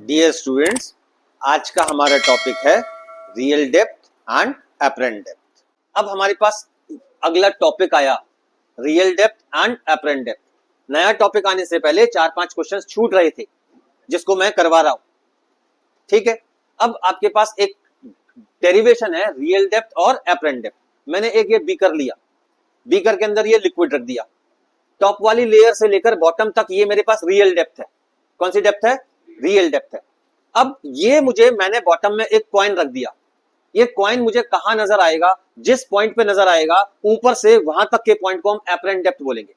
Dear students, आज का हमारा टॉपिक है real depth and apparent depth. अब हमारे पास अगला टॉपिक आया real depth and apparent depth. नया टॉपिक आने से पहले 4-5 क्वेश्चंस छूट रहे थे जिसको मैं करवा रहा हूं। ठीक है, अब आपके पास एक डेरिवेशन है रियल डेप्थ और एपरेंट डेप्थ। मैंने एक ये बीकर लिया, बीकर के अंदर ये लिक्विड रख दिया, टॉप वाली लेयर से लेकर बॉटम तक ये मेरे पास रियल डेप्थ है। कौन सी डेप्थ है? रियल डेप्थ है। अब ये मैंने बॉटम में एक कॉइन रख दिया। ये कॉइन मुझे कहां नजर आएगा? जिस पॉइंट पे नजर आएगा ऊपर से वहां तक के पॉइंट को हम एपरेंट डेप्थ बोलेंगे।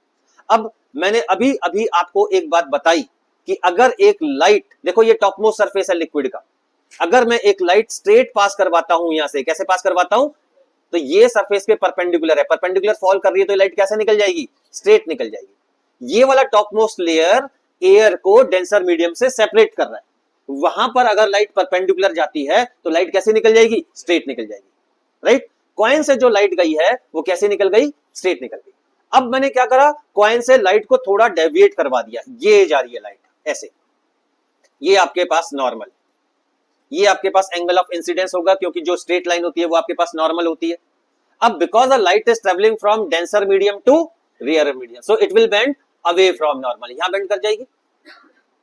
अब मैंने अभी अभी आपको एक बात बताई कि अगर एक लाइट, देखो ये टॉप मोस्ट सरफेस है लिक्विड का, अगर मैं एक लाइट स्ट्रेट पास करवाता हूं, यहां से कैसे पास करवाता हूं, तो ये सरफेस के परपेंडिकुलर है, परपेंडिकुलर फॉल कर रही है तो लाइट कैसे निकल जाएगी? स्ट्रेट निकल जाएगी। ये वाला टॉप मोस्ट लेयर एयर को डेंसर मीडियम से सेपरेट कर रहा है, वहां पर अगर लाइट परपेंडिकुलर जाती है तो लाइट कैसे निकल जाएगी? स्ट्रेट निकल जाएगी। राइट, कॉइन से जो लाइट गई है वो कैसे निकल गई? स्ट्रेट निकल गई। अब मैंने क्या करा, कॉइन से लाइट को थोड़ा डेविएट करवा दिया, ये जा रही है लाइट ऐसे, ये आपके पास नॉर्मल, ये आपके पास एंगल ऑफ इंसिडेंस होगा क्योंकि जो स्ट्रेट लाइन होती है वो आपके पास नॉर्मल होती है। अब because the light is travelling from denser medium to rare medium, so it will bend away from normal, यहां बेंड कर जाएगी,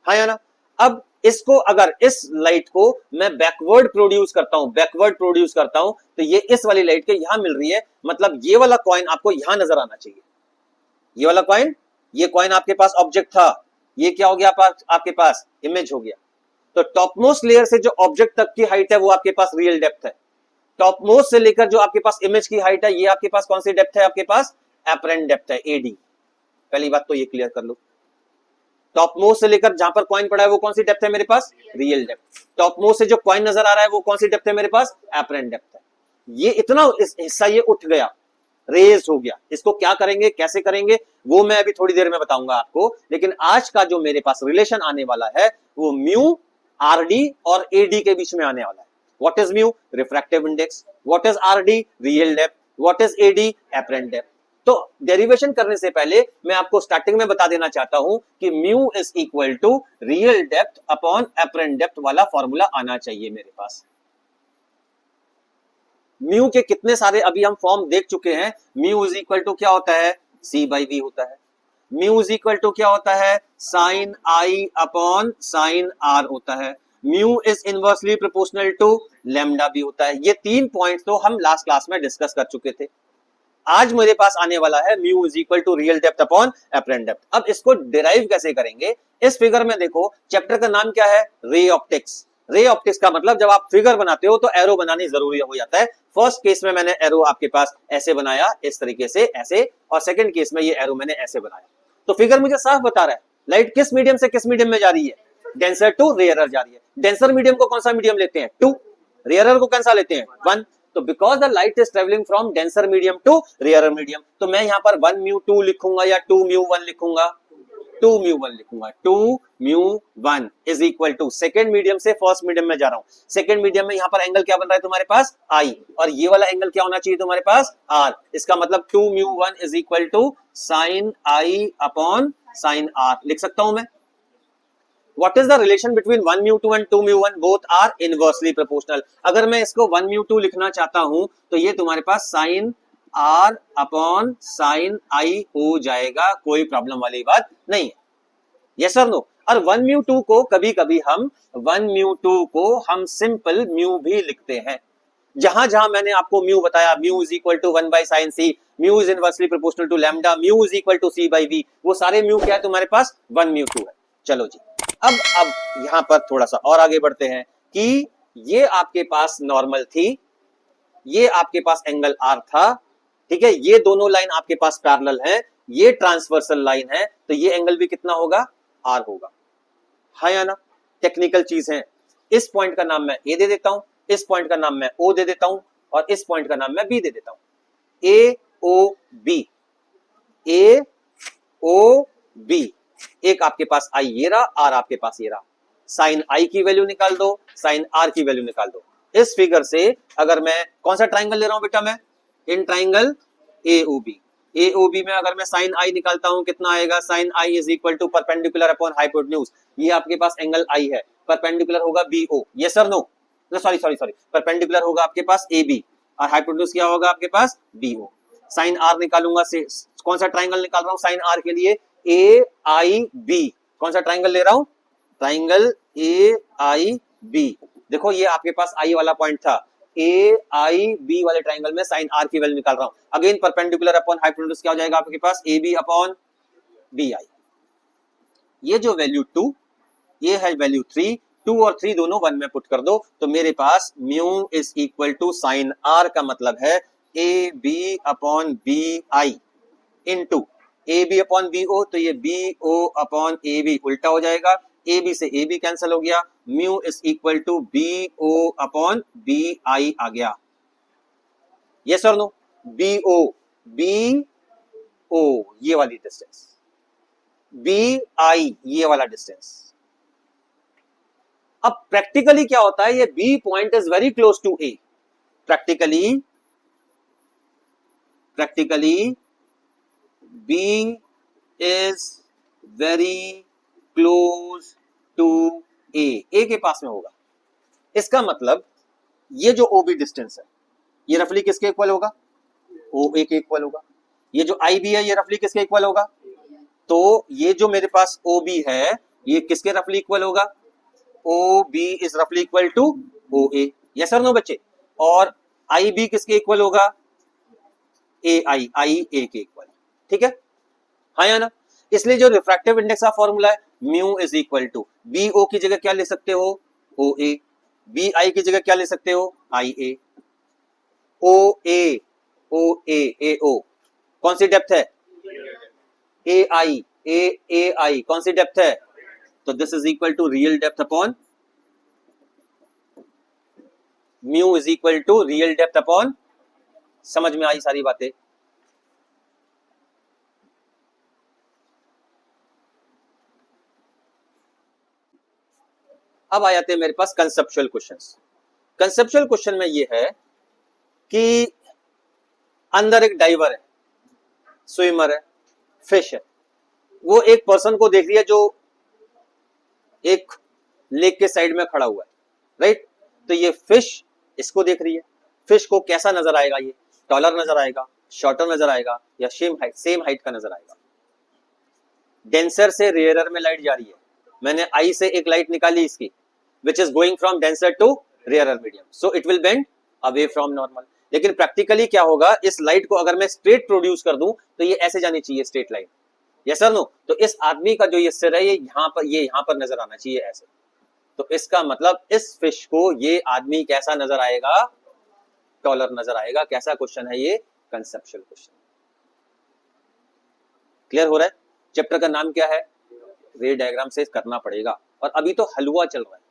हाँ या ना। अब इसको, अगर इस लाइट को मैं बैकवर्ड प्रोड्यूस करता हूं तो ये इस वाली लाइट के यहां मिल रही है, मतलब ये वाला कॉइन आपको यहां नजर आना चाहिए। ये वाला कॉइन, ये कॉइन आपके पास ऑब्जेक्ट था, ये क्या हो गया आपके पास? इमेज हो गया। तो टॉप मोस्ट लेयर से जो ऑब्जेक्ट तक की हाइट है वो आपके पास रियल डेप्थ है। टॉप मोस्ट से लेकर जो आपके पास इमेज की हाइट है, ये आपके पास कौन सी डेप्थ है? आपके पास एपरेंट डेप्थ है, एडी। पहली बात तो ये क्लियर कर लो। टॉप मोस्ट से लेकर जहां पर कॉइन पड़ा है वो कौन सी डेप्थ है मेरे पास? Real depth. टॉप मोस्ट से जो कॉइन नजर आ रहा है वो कौन सी डेप्थ है मेरे पास? एपरेंट डेप्थ है। ये इतना इस हिस्सा ये उठ गया, रेज हो गया। इसको क्या करेंगे, कैसे करेंगे, वो मैं अभी थोड़ी देर में बताऊंगा आपको। लेकिन आज का जो मेरे पास रिलेशन आने वाला है वो म्यू, आरडी और एडी के बीच में आने वाला है। What is mu? Refractive index. What is RD? Real depth. What is AD? Apparent depth. तो डेरिवेशन करने से पहले मैं आपको स्टार्टिंग में बता देना चाहता हूं कि mu is equal to real depth upon apparent depth वाला फॉर्मूला आना चाहिए मेरे पास। म्यू के कितने सारे अभी हम फॉर्म देख चुके हैं। म्यू इज इक्वल टू क्या होता है? सी बाई वी होता है। म्यू इज इक्वल टू क्या होता है? Sine I upon sine R होता है। Mu is inversely proportional to lambda भी होता है। ये 3 पॉइंट तो हम लास्ट क्लास में डिस्कस कर चुके थे। आज मेरे पास आने वाला है mu is equal to real depth upon apparent depth. अब इसको डिराइव कैसे करेंगे? इस फिगर में देखो, चैप्टर का नाम क्या है? Ray optics. रे ऑप्टिक्स का मतलब जब आप फिगर बनाते हो तो एरो बनानी जरूरी हो जाता है। फर्स्ट केस में मैंने एरो आपके पास ऐसे बनाया, इस तरीके से ऐसे, और सेकंड केस में ये एरो मैंने ऐसे बनाया। तो फिगर मुझे साफ बता रहा है लाइट किस मीडियम से किस मीडियम में जा रही है? डेंसर टू रेयरर जा रही है। डेंसर मीडियम को कौन सा मीडियम लेते हैं? 2। रेयरर को कौन सा लेते हैं? 1। तो because the light is travelling from denser medium to rarer medium, तो मैं यहां पर 1 म्यू 2 लिखूंगा या 2 म्यू 1 लिखूंगा, 2 म्यू 1 लिखूंगा। 2 mu 1 is equal to, second medium से फर्स्ट मीडियम में जा रहा हूं, सेकेंड मीडियम में यहां पर एंगल क्या बन रहा है तुम्हारे पास? आई, और ये वाला एंगल क्या होना चाहिए तुम्हारे पास? आर। इसका मतलब 2 mu 1 is equal to sine I upon sine R लिख सकता हूं मैं। What is the relation between 1 mu 2 and 2 mu 1? Both are inversely proportional. अगर मैं इसको 1 mu 2 लिखना चाहता हूं तो ये तुम्हारे पास sine r upon sine i हो जाएगा, कोई प्रॉब्लम वाली बात नहीं है। यस और नो? और 1 mu 2 को कभी कभी हम 1 mu 2 को हम सिंपल म्यू भी लिखते हैं। जहां जहां मैंने आपको म्यू बताया, mu is equal to 1 by sine C, mu is inversely proportional to lambda, mu is equal to C by V, वो सारे म्यू क्या है तुम्हारे पास? 1 mu 2 है। चलो जी, अब यहां पर थोड़ा सा और आगे बढ़ते हैं कि ये आपके पास नॉर्मल थी, ये आपके पास एंगल आर था, ठीक है, ये दोनों लाइन आपके पास पैरेलल है, ये ट्रांसवर्सल लाइन है, तो ये एंगल भी कितना होगा? आर होगा, हाँ या ना? टेक्निकल चीज है। इस पॉइंट का नाम मैं ए दे देता हूं, इस पॉइंट का नाम मैं ओ दे देता हूं, और इस पॉइंट का नाम मैं बी दे देता हूं। ए ओ बी, ए ओ बी, एक आपके पास आई ये रहा, आर आपके पास ये रहा। साइन आई की वैल्यू निकाल दो, साइन आर की वैल्यू निकाल दो। इस फिगर से अगर मैं कौन सा ट्राइंगल ले रहा हूं बेटा? मैं इन ट्राइंगल एओबी, एओबी में अगर मैं साइन आई निकालता हूं कितना आएगा? Sine I is equal to perpendicular upon hypotenuse, ये आपके पास एंगल आई है। परपेंडिकुलर होगा BO, यस और no? Sorry sorry sorry, perpendicular होगा आपके पास AB और हाइपोटेन्यूज क्या होगा आपके पास BO। साइन R निकालूंगा से कौन सा ट्राइंगल निकाल रहा हूं साइन R के लिए? AIB। कौन सा ट्राइंगल ले रहा हूं? Triangle AIB। देखो ये आपके पास I वाला पॉइंट था, AIB वाले ट्राइंगल में साइन R की वैल्यू निकाल रहा हूं। अगेन परपेंडिकुलर अपॉन हाइपोटेन्यूज क्या हो जाएगा आपके पास? AB upon BI। ये जो वैल्यू 2, ये है वैल्यू 3, 2 और 3 दोनों 1 में पुट कर दो तो मेरे पास mu is equal to sine R का मतलब है AB upon BI into AB upon BO, तो ये BO अपॉन AB उल्टा हो जाएगा, AB से AB कैंसिल हो गया, mu is equal to BO upon BI आ गया। यस और नो? BO ये वाली डिस्टेंस, BI ये वाला डिस्टेंस। अब प्रैक्टिकली क्या होता है? ये B point is very close to A। Practically B is very close to A के पास में होगा। इसका मतलब ये जो OB डिस्टेंस है ये रफली किसके इक्वल होगा? OA के इक्वल होगा। ये जो IB है ये रफली किसके इक्वल होगा? तो ये जो मेरे पास OB है ये किसके रफली इक्वल होगा? OB इज रफली इक्वल टू OA। यस और नो बच्चे? और IB किसके इक्वल होगा? AI A के इक्वल। ठीक है, हाँ या ना? इसलिए जो रिफ्रैक्टिव इंडेक्स का फॉर्मूला है mu is equal to BO की जगह क्या ले सकते हो? OA। BI की जगह क्या ले सकते हो? IA। AO कौन सी डेप्थ है? AI कौन सी डेप्थ है? तो this is equal to real depth upon mu is equal to real depth upon, समझ में आई सारी बातें? अब आ जाते हैं मेरे पास कंसेप्चुअल क्वेश्चंस। कंसेप्चुअल क्वेश्चन में ये है कि अंदर एक डाइवर है, स्विमर है, फिश है, वो एक पर्सन को देख रही है जो एक लेक के साइड में खड़ा हुआ है, राइट? तो ये फिश इसको देख रही है। फिश को कैसा नजर आएगा? ये टॉलर नजर आएगा, शॉर्टर नजर आएगा या सेम हाइट का नजर आएगा? डेंसर से रेयरर में लाइट जा रही है, मैंने आई से एक लाइट निकाली इसकी, which is going from denser to rarer medium, so it will bend away from normal. लेकिन प्रैक्टिकली क्या होगा? इस लाइट को अगर मैं स्ट्रेट प्रोड्यूस कर दूं तो ये ऐसे जानी चाहिए, स्ट्रेट लाइन। यस और नो? तो इस आदमी का जो ये सिर है ये यहाँ पर नजर आना चाहिए ऐसे। तो इसका मतलब इस फिश को ये आदमी कैसा नजर आएगा? टॉलर नजर आएगा। कैसा क्वेश्चन है ये? Conceptual question. क्लियर हो रहा है? चैप्टर का नाम क्या है? रे डायग्राम से करना पड़ेगा। और अभी तो हलवा चल रहा है।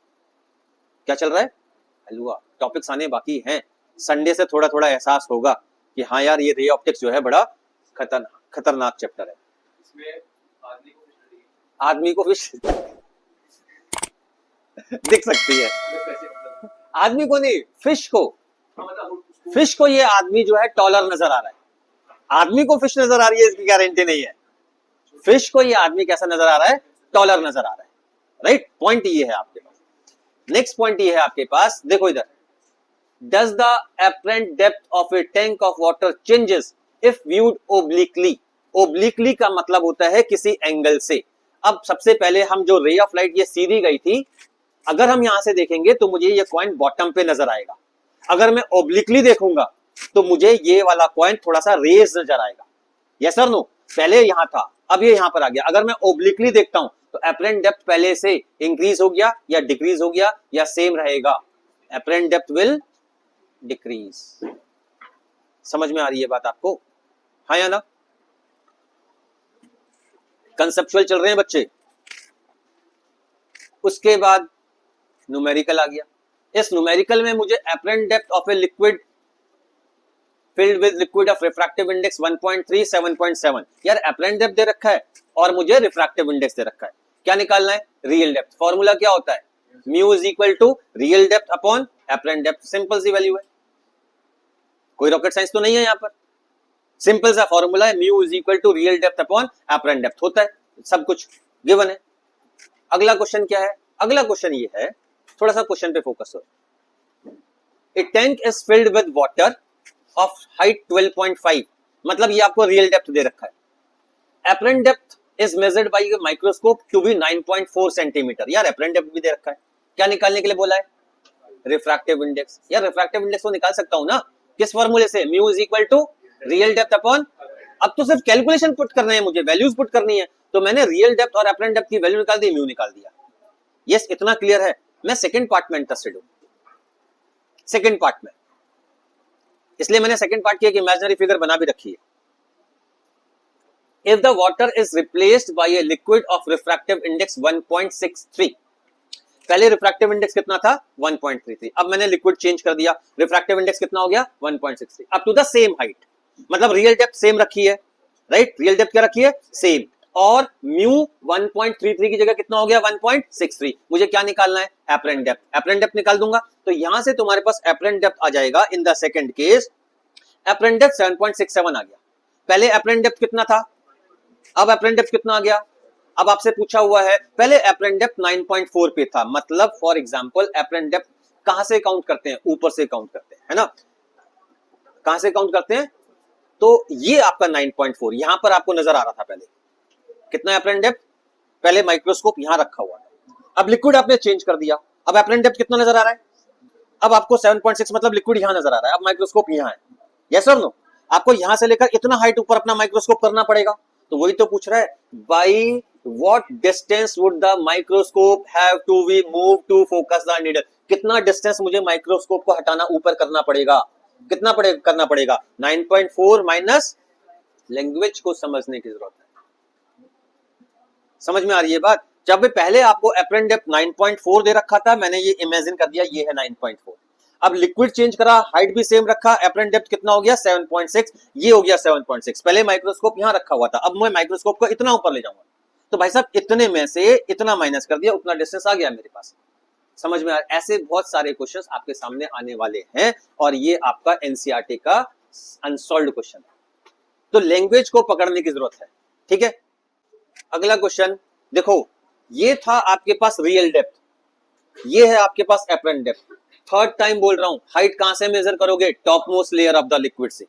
क्या चल रहा है? हलवा। टॉपिक्स आने बाकी हैं। संडे से थोड़ा थोड़ा एहसास होगा कि हाँ यार ये रे ऑप्टिक्स जो है बड़ा खतरनाक चैप्टर है। इसमें आदमी को फिश दिख सकती है, आदमी को नहीं, फिश को। फिश को ये आदमी जो है टॉलर नजर आ रहा है, आदमी को फिश नजर आ रही है इसकी गारंटी नहीं है। फिश को ये आदमी कैसा नजर आ रहा है? टॉलर नजर आ रहा है, राइट? पॉइंट ये है आपके पास। नेक्स्ट पॉइंट ये है आपके पास, देखो इधर, does the apparent depth of A tank of water changes if viewed obliquely? Obliquely का मतलब होता है किसी एंगल से। अब सबसे पहले हम जो रे ऑफ लाइट ये सीधी गई थी, अगर हम यहां से देखेंगे तो मुझे ये पॉइंट बॉटम पे नजर आएगा। अगर मैं ओब्लिकली देखूंगा तो मुझे ये वाला पॉइंट थोड़ा सा रेज नजर आएगा। यस और नो? पहले यहां था, अब ये यहां पर आ गया। अगर मैं ओब्लिकली देखता हूं तो अपरेंट डेप्थ पहले से इंक्रीज हो गया या डिक्रीज हो गया या सेम रहेगा? Apparent depth will decrease. समझ में आ रही है बात आपको? हाँ या ना? कंसेप्चुअल चल रहे हैं बच्चे। उसके बाद न्यूमेरिकल आ गया। इस न्यूमेरिकल में मुझे apparent depth of a liquid filled with liquid of refractive index 1.3 7.7, यार अपरेंट डेप्थ दे रखा है और मुझे रिफ्रैक्टिव इंडेक्स दे रखा है। क्या निकालना है? Real depth. फॉर्मूला क्या होता है? Mu is equal to real depth upon apparent depth. Simple सी वैल्यू है, कोई रॉकेट साइंस तो नहीं है यहां पर। सिंपल सा फॉर्मूला है, mu is equal to real depth upon apparent depth होता है, सब कुछ गिवन है। अगला क्वेश्चन क्या है? अगला क्वेश्चन ये है, थोड़ा सा क्वेश्चन पे फोकस हो। A tank is filled with water of height 12.5, मतलब ये आपको रियल डेप्थ दे रखा है। Apparent depth is measured by microscope to be 9.4 centimetre. यार एपरेंट डेप्थ भी दे रखा है, क्या निकालने के लिए बोला है? Refractive index. यार रिफ्रैक्टिव इंडेक्स तो निकाल सकता हूं ना, किस फॉर्मूले से? Mu is equal to real depth upon, अब तो सिर्फ कैलकुलेशन पुट करना है मुझे, वैल्यूज पुट करनी है, तो मैंने रियल डेप्थ और एपरेंट डेप्थ की वैल्यू निकाल दी, म्यू निकाल दिया। यस, इतना क्लियर है। मैं सेकंड पार्ट में इंटरेस्टेड हूं, सेकंड पार्ट में, इसलिए मैंने सेकंड पार्ट की एक इमेजिनरी फिगर बना भी रखी है। If the water is replaced by a liquid of refractive index 1.63, पहले रिफ्रैक्टिव इंडेक्स कितना था? 1.33, अब मैंने लिक्विड चेंज कर दिया, रिफ्रैक्टिव इंडेक्स कितना हो गया? 1.63, up to the same height, मतलब रियल डेप्थ सेम रखी है, राइट? रियल डेप्थ क्या रखी है? सेम, और म्यू 1.33 की जगह कितना हो गया? 1.63। मुझे क्या निकालना है? Apparent depth. एपरेंट डेप्थ निकाल दूंगा, तो यहां से तुम्हारे पास एपरेंट डेप्थ आ जाएगा। In the second case apparent depth 7.67 आ गया। पहले एपरेंट डेप्थ कितना था, अब एपरेंट डेप्थ कितना आ गया? अब आपसे पूछा हुआ है, पहले एपरेंट डेप्थ 9.4 पे था, मतलब फॉर एग्जांपल एपरेंट डेप्थ कहां से काउंट करते हैं? ऊपर से काउंट करते हैं, है ना? कहां से काउंट करते हैं? तो ये आपका 9.4 यहां पर आपको नजर आ रहा था। पहले कितना एपरेंट डेप्थ? पहले माइक्रोस्कोप यहां रखा हुआ है, अब लिक्विड आपने चेंज कर दिया, अब एपरेंट डेप्थ कितना नजर आ रहा है? अब आपको 7.6, मतलब लिक्विड यहां नजर आ रहा है, अब माइक्रोस्कोप यहां है। यस और नो? आपको यहां से लेकर इतना हाइट ऊपर अपना माइक्रोस्कोप करना पड़ेगा, तो वही तो पूछ रहा है, by what distance would the microscope have to be move to focus the needle? कितना डिस्टेंस मुझे माइक्रोस्कोप को हटाना ऊपर करना पड़ेगा? कितना करना पड़ेगा? 9.4 माइनस, लैंग्वेज को समझने की जरूरत है। समझ में आ रही है बात? जब पहले आपको एपरेंट डेप्थ 9.4 दे रखा था, मैंने ये इमेजिन कर दिया ये है 9.4, अब लिक्विड चेंज करा, हाइट भी सेम रखा, एपरेंट डेप्थ कितना हो गया? 7.6, ये हो गया 7.6। पहले माइक्रोस्कोप यहां रखा हुआ था, अब मैं माइक्रोस्कोप को इतना ऊपर ले जाऊंगा, तो भाई साहब इतने में से इतना माइनस कर दिया, उतना डिस्टेंस आ गया मेरे पास। समझ में आ रहा? ऐसे बहुत सारे क्वेश्चंस आपके सामने आने वाले हैं, और ये आपका एनसीईआरटी का अनसॉल्व्ड क्वेश्चन है, तो लैंग्वेज को पकड़ने की जरूरत है। ठीक है, अगला क्वेश्चन देखो, ये था आपके पास रियल डेप्थ, ये है आपके पास एपरेंट डेप्थ। थर्ड टाइम बोल रहा हूं, हाइट कहां से मेजर करोगे? Top most layer of the liquid से।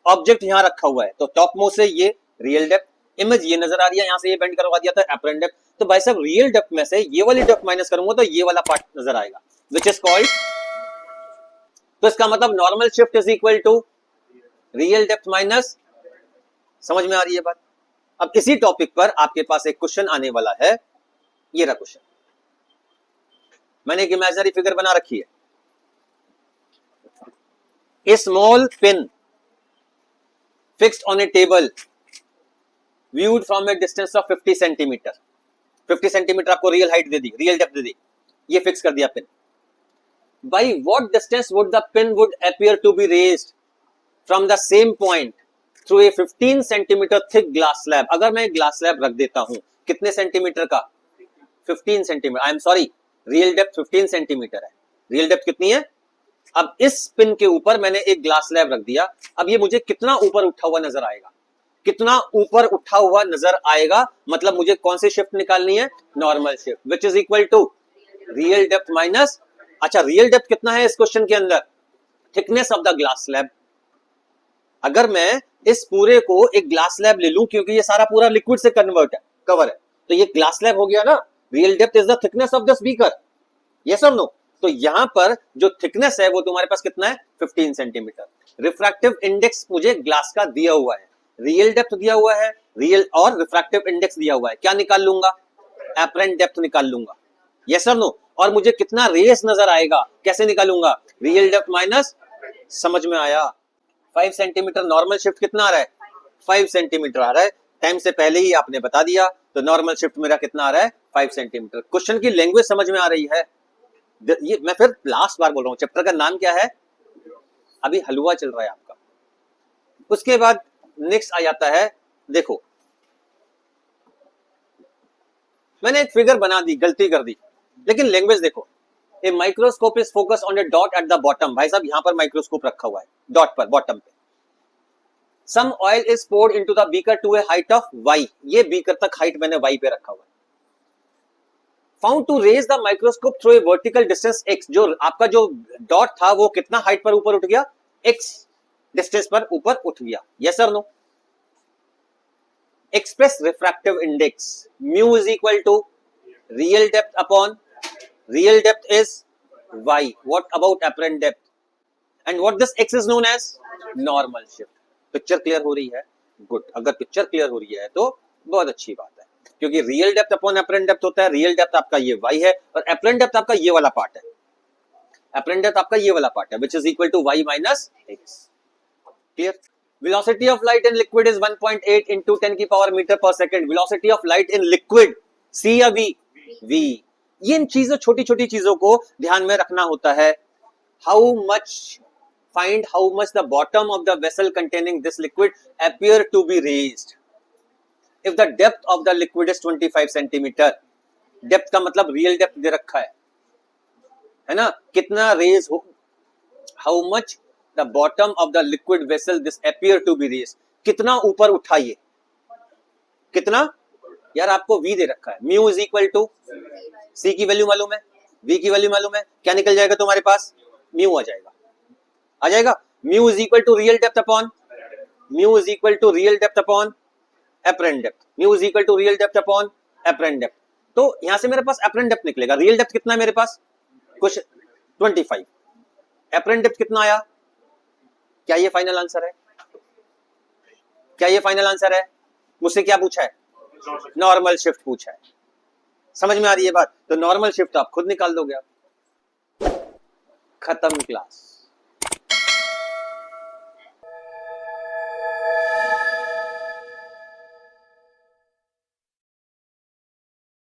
ऑब्जेक्ट यहां रखा हुआ है, तो टॉप मोस्ट से ये रियल डेप्थ, इमेज ये नजर आ रही है, यहां से ये बेंड करवा दिया था, एपरेंट डेप्थ। तो भाई साहब रियल डेप्थ में से ये वाली डेप्थ माइनस करूंगा तो ये वाला पार्ट नजर आएगा, विच इज कॉल्ड, तो इसका मतलब normal shift is equal to real depth minus, समझ में आ रही है बात? अब इसी टॉपिक पर आपके पास एक क्वेश्चन आने वाला है, ये रहा क्वेश्चन, मैंने एक इमेजिनरी फिगर बना रखी है। A small pin fixed on a table viewed from a distance of 50 centimetre, 50 centimetre आपको रियल हाइट दे दी, रियल डेप्थ दे दी, ये फिक्स कर दिया pin. by what distance would the pin would appear to be raised from the same point through a 15 centimetre thick glass slab? अगर मैं ग्लास स्लैब रख देता हूं, कितने सेंटीमीटर का? 15 centimetre, I am sorry, real depth 15 centimetre है, real depth कितनी है? अब इस पिन के ऊपर मैंने एक ग्लास स्लैब रख दिया, अब ये मुझे कितना ऊपर उठा हुआ नजर आएगा? कितना ऊपर उठा हुआ नजर आएगा, मतलब मुझे कौन सी शिफ्ट निकालनी है? Normal shift, which is equal to real depth minus, अच्छा रियल डेप्थ कितना है इस क्वेश्चन के अंदर? Thickness of the glass slab. अगर मैं इस पूरे को एक ग्लास स्लैब ले लूं, क्योंकि ये सारा पूरा लिक्विड से कन्वर्ट है, कवर है, तो ये ग्लास स्लैब हो गया ना। Real depth is the thickness of this beaker, yes और नो? तो यहां पर जो थिकनेस है वो तुम्हारे पास कितना है? 15 सेंटीमीटर। रिफ्रैक्टिव इंडेक्स मुझे ग्लास का दिया हुआ है, रियल डेप्थ दिया हुआ है, रियल और रिफ्रैक्टिव इंडेक्स दिया हुआ है, क्या निकाल लूंगा? एपरेंट डेप्थ निकाल लूंगा, यस और नो? और मुझे कितना रेस नजर आएगा, कैसे निकालूंगा? रियल डेप्थ माइनस, समझ में आया? 5 सेंटीमीटर नॉर्मल शिफ्ट कितना आ रहा है? 5 सेंटीमीटर आ रहा है, टाइम से पहले ही आपने बता दिया, तो नॉर्मल शिफ्ट मेरा कितना आ रहा है? 5 सेंटीमीटर। क्वेश्चन की लैंग्वेज समझ में आ रही है? ये मैं फिर लास्ट बार बोल रहा हूं, चैप्टर का नाम क्या है? अभी हलवा चल रहा है आपका। उसके बाद नेक्स्ट आ जाता है, देखो मैंने एक फिगर बना दी, गलती कर दी, लेकिन लैंग्वेज देखो। A microscope is focus on A dot at the bottom, भाई साहब यहां पर माइक्रोस्कोप रखा हुआ है डॉट पर, बॉटम पे। Some oil is poured into the beaker to a height of y, ये बीकर तक हाइट मैंने y पे रखा हुआ है। Found to raise the microscope through a vertical distance x, जो आपका जो डॉट था वो कितना हाइट पर ऊपर उठ गया, x डिस्टेंस पर ऊपर उठ गया, यस और no. Express refractive index, mu is equal to real depth upon real depth is y, what about apparent depth, and what this x is known as normal shift। Picture clear हो रही है, good. अगर picture clear हो रही है तो बहुत अच्छी बात है, क्योंकि real depth upon apparent depth होता है। रियल डेप्थ आपका ये y है और अपरेंट डेप्थ आपका ये वाला पार्ट है, अपरेंट डेप्थ आपका ये वाला पार्ट है, which is equal to y minus x। Clear. velocity of light in liquid is 1.8 into 10 की पावर मीटर पर second. velocity of light in liquid, c या v, v। ये इन चीजों, छोटी छोटी चीजों को ध्यान में रखना होता है। How much, find how much the bottom of the vessel containing this liquid appear to be raised if the depth of the liquid is 25 centimetre. Depth का मतलब रियल डेप्थ दे रखा है ना, कितना रेज हो, how much the bottom of the liquid vessel this appear to be raised, कितना ऊपर उठाइए, कितना, यार आपको v दे रखा है, mu is equal to, c की वैल्यू मालूम है, v की वैल्यू मालूम है, क्या निकल जाएगा तुम्हारे पास, म्यू आ जाएगा, आ जाएगा। Mu is equal to real depth upon, mu is equal to real depth upon apparent depth, mu is equal to real depth upon apparent depth. तो यहां से मेरे पास अपरेंट डेप्थ निकलेगा, रियल डेप्थ कितना है मेरे पास, कुछ 25, अपरेंट डेप्थ कितना आया, क्या ये फाइनल आंसर है, क्या ये फाइनल आंसर है, मुझसे क्या पूछा है, नॉर्मल शिफ्ट पूछा है। समझ में आ रही है बात, तो नॉर्मल शिफ्ट आप खुद निकाल दोगे, आप खत्म क्लास।